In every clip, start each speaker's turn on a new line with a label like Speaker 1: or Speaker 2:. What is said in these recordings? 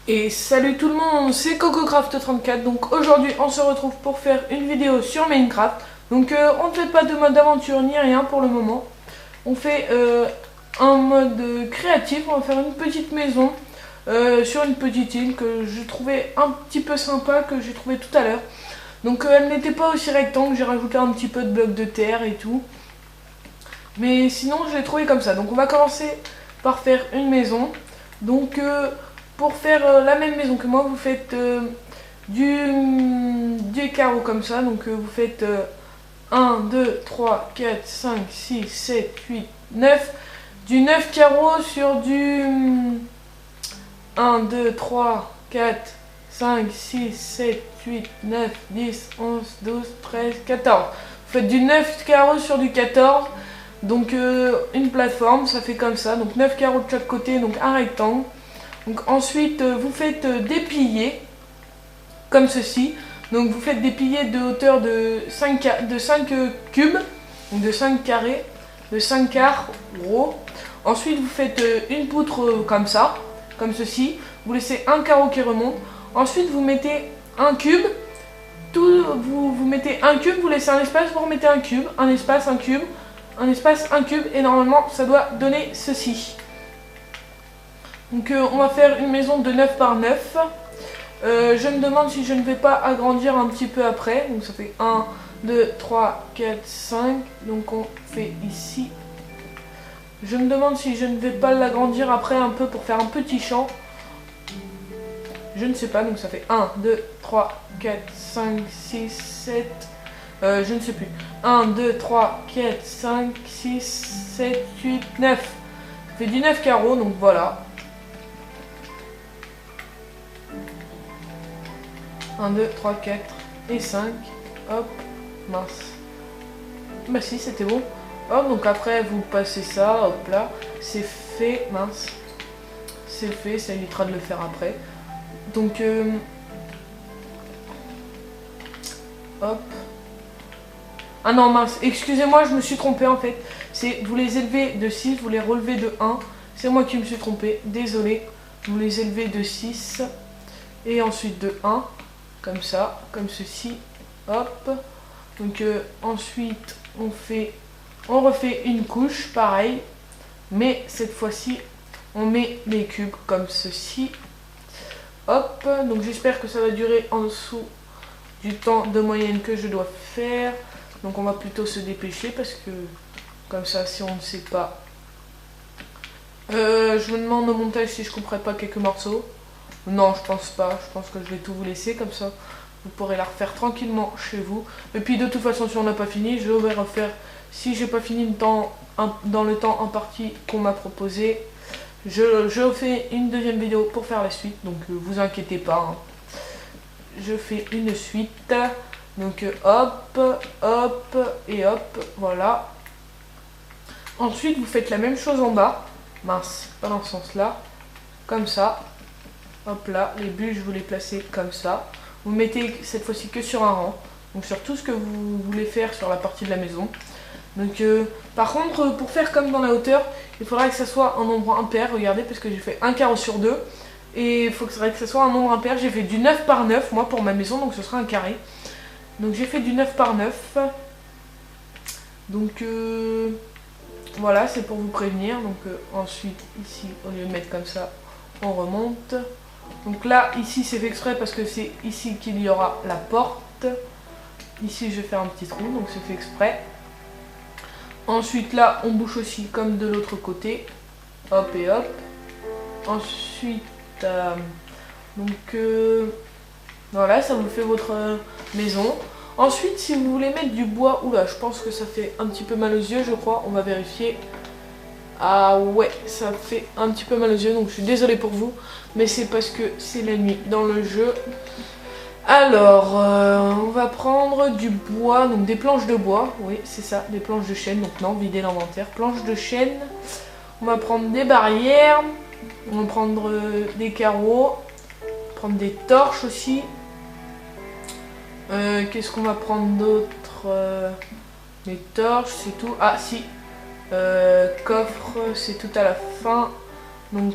Speaker 1: Et salut tout le monde, c'est CocoCraft34. Donc aujourd'hui on se retrouve pour faire une vidéo sur Minecraft. Donc on ne fait pas de mode aventure ni rien pour le moment. On fait un mode créatif, on va faire une petite maison sur une petite île que je trouvais un petit peu sympa, que j'ai trouvé tout à l'heure. Donc elle n'était pas aussi rectangle, j'ai rajouté un petit peu de blocs de terre et tout. Mais sinon je l'ai trouvé comme ça. Donc on va commencer par faire une maison. Donc pour faire la même maison que moi, vous faites des carreaux comme ça. Donc vous faites 1, 2, 3, 4, 5, 6, 7, 8, 9. Du 9 carreaux sur du 1, 2, 3, 4, 5, 6, 7, 8, 9, 10, 11, 12, 13, 14. Vous faites du 9 carreaux sur du 14. Donc une plateforme, ça fait comme ça. Donc 9 carreaux de chaque côté, donc un rectangle. Donc ensuite vous faites des piliers comme ceci. Donc vous faites des piliers de hauteur de 5 cubes, donc de 5 carrés, de 5 carreaux. Ensuite vous faites une poutre comme ça, comme ceci. Vous laissez un carreau qui remonte. Ensuite vous mettez un cube. Vous mettez un cube, vous laissez un espace, vous remettez un cube, un espace, un cube, un espace, un cube. Et normalement ça doit donner ceci. Donc on va faire une maison de 9 par 9. Je me demande si je ne vais pas agrandir un petit peu après. Donc ça fait 1, 2, 3, 4, 5. Donc on fait ici. Je me demande si je ne vais pas l'agrandir après un peu pour faire un petit champ. Je ne sais pas, donc ça fait 1, 2, 3, 4, 5, 6, 7. Je ne sais plus. 1, 2, 3, 4, 5, 6, 7, 8, 9. Ça fait du 9 carreaux, donc voilà. 1, 2, 3, 4 et 5. Hop, mince. Bah si, c'était bon. Hop, donc après vous passez ça, hop là. C'est fait, mince. C'est fait, ça évitera de le faire après. Donc, hop. Ah non, mince, excusez-moi, je me suis trompé en fait. C'est, vous les élevez de 6, vous les relevez de 1. C'est moi qui me suis trompé, désolé. Vous les élevez de 6 et ensuite de 1. Comme ça, comme ceci, hop. Donc ensuite on refait une couche, pareil, mais cette fois-ci on met les cubes comme ceci, hop. Donc j'espère que ça va durer en dessous du temps de moyenne que je dois faire. Donc on va plutôt se dépêcher parce que comme ça, si on ne sait pas, je me demande au montage si je couperai pas quelques morceaux. Non, je pense pas. Je pense que je vais tout vous laisser comme ça. Vous pourrez la refaire tranquillement chez vous. Et puis de toute façon, si on n'a pas fini, je vais refaire. Si j'ai pas fini dans le temps imparti qu'on m'a proposé, je fais une deuxième vidéo pour faire la suite. Donc vous inquiétez pas. Hein. Je fais une suite. Donc hop, hop et hop. Voilà. Ensuite, vous faites la même chose en bas. Mince, pas dans ce sens-là. Comme ça. Hop là, les bûches, vous les placez comme ça. Vous mettez cette fois-ci que sur un rang. Donc sur tout ce que vous voulez faire sur la partie de la maison. Donc par contre, pour faire comme dans la hauteur, il faudra que ça soit un nombre impair. Regardez, parce que j'ai fait un carreau sur 2. Et il faudrait que ça soit un nombre impair. J'ai fait du 9 par 9, moi, pour ma maison. Donc ce sera un carré. Donc j'ai fait du 9 par 9. Donc voilà, c'est pour vous prévenir. Donc ensuite, ici, au lieu de mettre comme ça, on remonte. Donc là, ici c'est fait exprès parce que c'est ici qu'il y aura la porte. Ici je vais faire un petit trou, donc c'est fait exprès. Ensuite là, on bouche aussi comme de l'autre côté. Hop et hop. Ensuite, voilà, ça vous fait votre maison. Ensuite, si vous voulez mettre du bois, oula, je pense que ça fait un petit peu mal aux yeux, je crois. On va vérifier. Ah ouais, ça fait un petit peu mal aux yeux, donc je suis désolée pour vous. Mais c'est parce que c'est la nuit dans le jeu. Alors, on va prendre du bois, donc des planches de bois. Oui, c'est ça, des planches de chêne. Donc non, vider l'inventaire. Planches de chêne. On va prendre des barrières. On va prendre des carreaux. Prendre des torches aussi. Qu'est-ce qu'on va prendre d'autre? Les torches, c'est tout. Ah si, coffre, c'est tout à la fin. Donc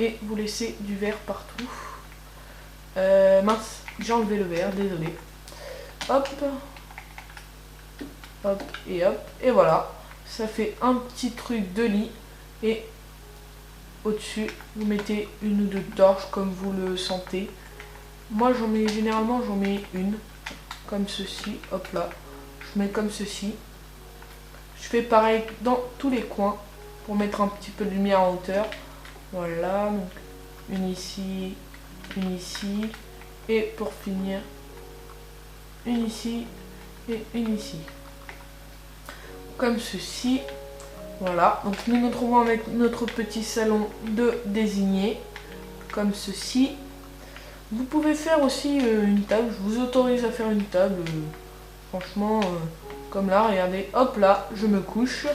Speaker 1: et vous laissez du vert partout. Mince, j'ai enlevé le vert, désolé. Hop, hop, et voilà. Ça fait un petit truc de lit, et au-dessus, vous mettez une ou deux torches comme vous le sentez. Moi, généralement, j'en mets une, comme ceci, hop là. Je mets comme ceci. Je fais pareil dans tous les coins, pour mettre un petit peu de lumière en hauteur. Voilà, donc une ici, et pour finir, une ici et une ici. Comme ceci. Voilà, donc nous nous trouvons avec notre petit salon de désigné, comme ceci. Vous pouvez faire aussi une table, je vous autorise à faire une table, franchement, comme là, regardez, hop là, je me couche,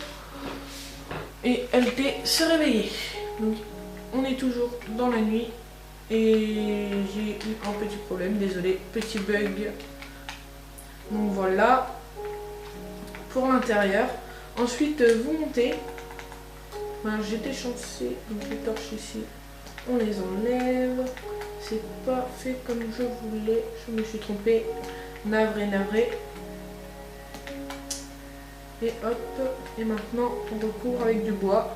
Speaker 1: et LT se réveiller. Donc on est toujours dans la nuit, et j'ai eu un petit problème, désolé, petit bug. Donc voilà, pour l'intérieur. Ensuite, vous montez. Voilà, j'étais chancée, donc les torches ici, on les enlève. C'est pas fait comme je voulais, je me suis trompée. Navré, navré. Et hop, et maintenant on recouvre avec du bois.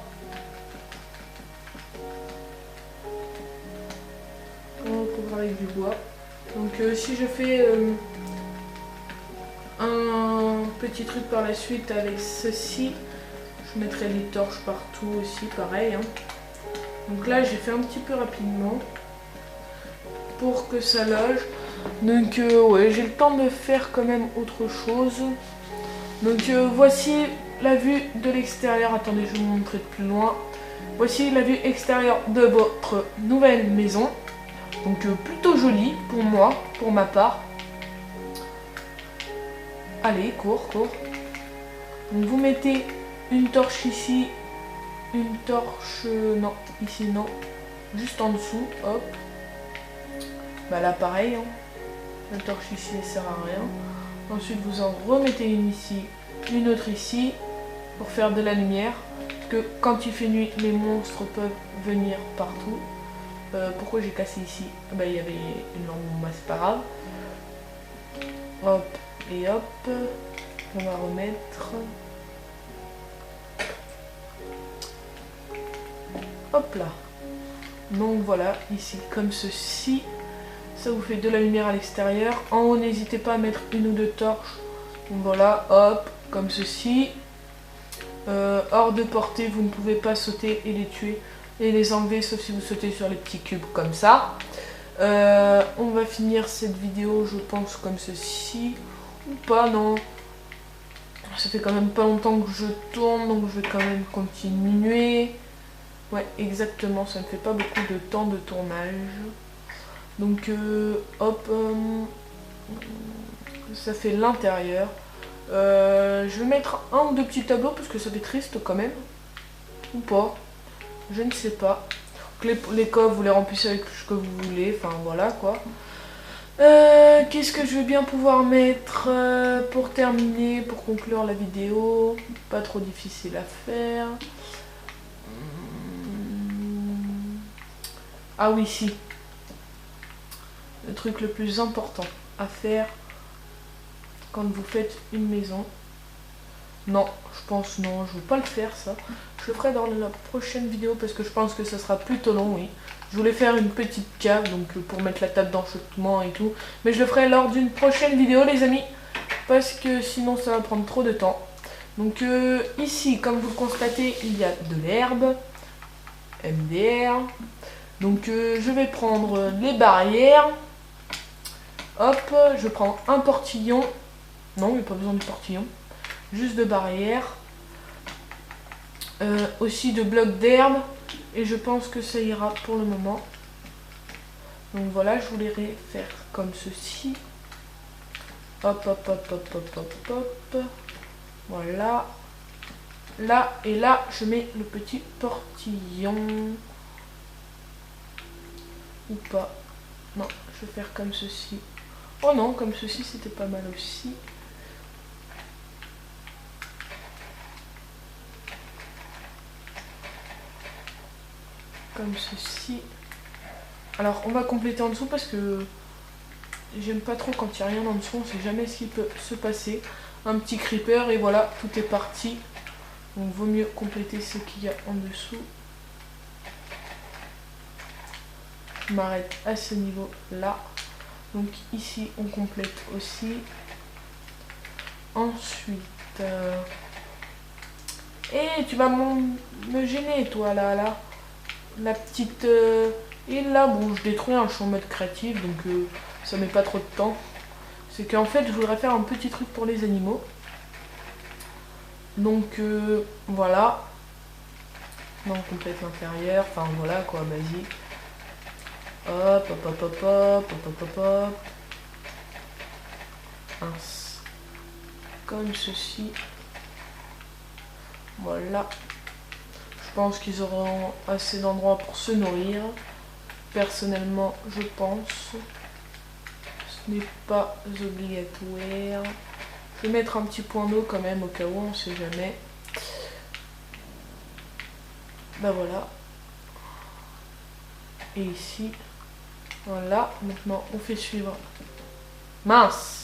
Speaker 1: On recouvre avec du bois. Donc si je fais un petit truc par la suite avec ceci, je mettrai des torches partout aussi, pareil. Hein. Donc là, j'ai fait un petit peu rapidement pour que ça loge. Donc ouais, j'ai le temps de faire quand même autre chose. Donc voici la vue de l'extérieur. Attendez, je vais vous montrer de plus loin. Voici la vue extérieure de votre nouvelle maison. Donc plutôt jolie pour moi, pour ma part. Allez, cours. Donc vous mettez une torche ici, une torche, non, ici non, juste en dessous, hop. Bah là pareil, hein. La torche ici elle sert à rien. Ensuite vous en remettez une ici, une autre ici, pour faire de la lumière. Parce que quand il fait nuit, les monstres peuvent venir partout. Pourquoi j'ai cassé ici? Bah il y avait une lampe, bah c'est pas grave. Hop, et hop, on va remettre. Hop là. Donc voilà, ici comme ceci. Ça vous fait de la lumière à l'extérieur. En haut, n'hésitez pas à mettre une ou deux torches. Donc voilà, hop, comme ceci. Hors de portée, vous ne pouvez pas sauter et les tuer et les enlever, sauf si vous sautez sur les petits cubes comme ça. On va finir cette vidéo, je pense, comme ceci. Ou pas, non. Ça fait quand même pas longtemps que je tourne, donc je vais quand même continuer. Ouais, exactement, ça ne fait pas beaucoup de temps de tournage. Donc, hop, ça fait l'intérieur. Je vais mettre un ou deux petits tableaux parce que ça fait triste quand même. Ou pas, je ne sais pas. Donc, les coffres, vous les remplissez avec ce que vous voulez, enfin voilà quoi. Qu'est-ce que je vais bien pouvoir mettre pour terminer, pour conclure la vidéo? Pas trop difficile à faire. Ah oui, si. Le truc le plus important à faire quand vous faites une maison. Non, je pense non, je ne vais pas le faire ça. Je le ferai dans la prochaine vidéo parce que je pense que ça sera plutôt long, oui. Je voulais faire une petite cave, donc pour mettre la table d'enchauffement et tout. Mais je le ferai lors d'une prochaine vidéo, les amis. Parce que sinon ça va prendre trop de temps. Donc ici, comme vous le constatez, il y a de l'herbe. MDR. Donc je vais prendre les barrières. Hop, je prends un portillon. Non, il n'y a pas besoin de portillon. Juste de barrières. Aussi de blocs d'herbe. Et je pense que ça ira pour le moment. Donc voilà, je voulais faire comme ceci. Hop, hop, hop, hop, hop, hop, hop. Voilà. Là et là, je mets le petit portillon. Ou pas. Non, je vais faire comme ceci. Oh non, comme ceci, c'était pas mal aussi. comme ceci. Alors on va compléter en dessous parce que j'aime pas trop quand il n'y a rien en dessous, on sait jamais ce qui peut se passer. Un petit creeper et voilà, tout est parti. Donc vaut mieux compléter ce qu'il y a en dessous. Je m'arrête à ce niveau là. Donc ici on complète aussi. Ensuite et tu vas me gêner toi là la petite île là. Bon, je détruis, je suis en mode créatif donc ça met pas trop de temps. C'est qu'en fait je voudrais faire un petit truc pour les animaux. Donc voilà. Là on complète l'intérieur, enfin voilà quoi, basique. Hop hop hop hop hop hop hop hop. Comme ceci. Voilà. Je pense qu'ils auront assez d'endroits pour se nourrir. Personnellement, je pense. Ce n'est pas obligatoire. Je vais mettre un petit point d'eau quand même au cas où, on sait jamais. Bah voilà. Et ici. Voilà. Maintenant, on fait suivre. Mince!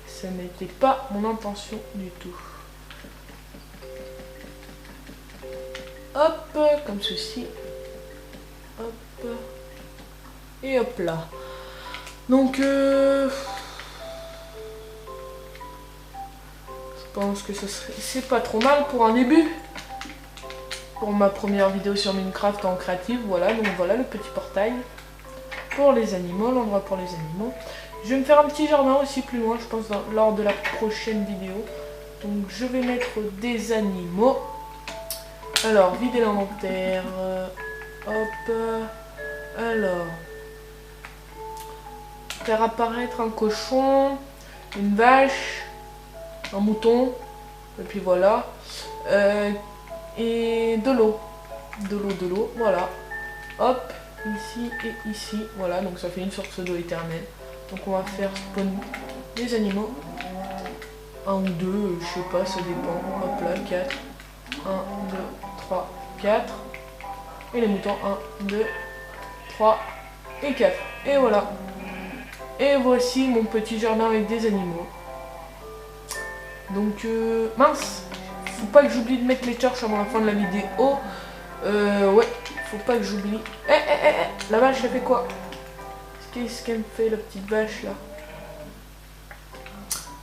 Speaker 1: Ce n'était pas mon intention du tout. Hop, comme ceci. Hop. Et hop là. Donc, je pense que c'est pas trop mal pour un début. Pour ma première vidéo sur Minecraft en créative, voilà. Donc voilà le petit portail pour les animaux, l'endroit pour les animaux. Je vais me faire un petit jardin aussi plus loin, je pense, lors de la prochaine vidéo. Donc je vais mettre des animaux. Alors, vider l'inventaire. Hop. Alors. Faire apparaître un cochon, une vache, un mouton. Et puis voilà. Et de l'eau. De l'eau, voilà. Hop. Ici et ici. Voilà, donc ça fait une source d'eau éternelle. Donc on va faire spawn des animaux. Un ou deux, je sais pas, ça dépend. Hop là, 4. 1, 2, 3, 4. Et les moutons, 1, 2, 3 et 4. Et voilà. Et voici mon petit jardin avec des animaux. Donc, mince. Faut pas que j'oublie de mettre les torches avant la fin de la vidéo. Ouais, faut pas que j'oublie. La vache, elle fait quoi? Qu'est-ce qu'elle me fait, la petite vache là?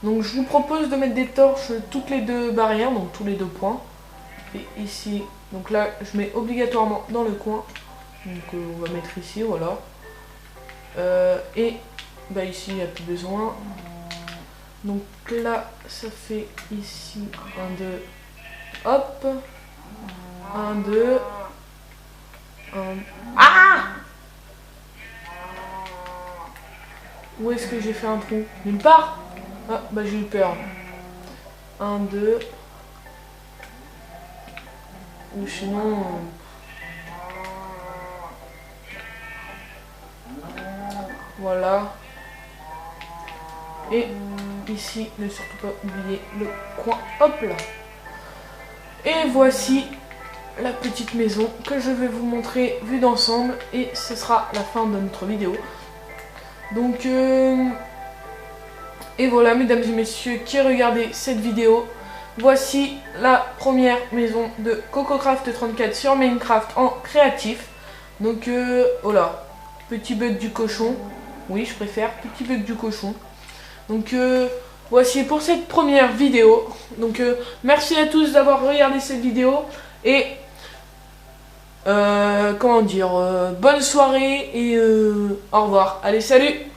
Speaker 1: Donc je vous propose de mettre des torches toutes les deux barrières, donc tous les deux points. Et ici, donc là je mets obligatoirement dans le coin. Donc on va mettre ici, voilà. Et bah ici il n'y a plus besoin. Donc là ça fait ici 1, 2, hop. 1, 2. 1. Ah! Où est-ce que j'ai fait un trou? Nulle part? Ah, bah j'ai eu peur. 1, 2. Ou sinon... Voilà. Et ici, ne surtout pas oublier le coin. Hop là. Et voici la petite maison que je vais vous montrer vue d'ensemble. Et ce sera la fin de notre vidéo. Donc, et voilà, mesdames et messieurs qui regardez cette vidéo, voici la première maison de CocoCraft34 sur Minecraft en créatif. Donc, voilà, petit bug du cochon. Oui, je préfère, petit bug du cochon. Donc, voici pour cette première vidéo. Donc, merci à tous d'avoir regardé cette vidéo. Et, comment dire, bonne soirée et au revoir. Allez, salut!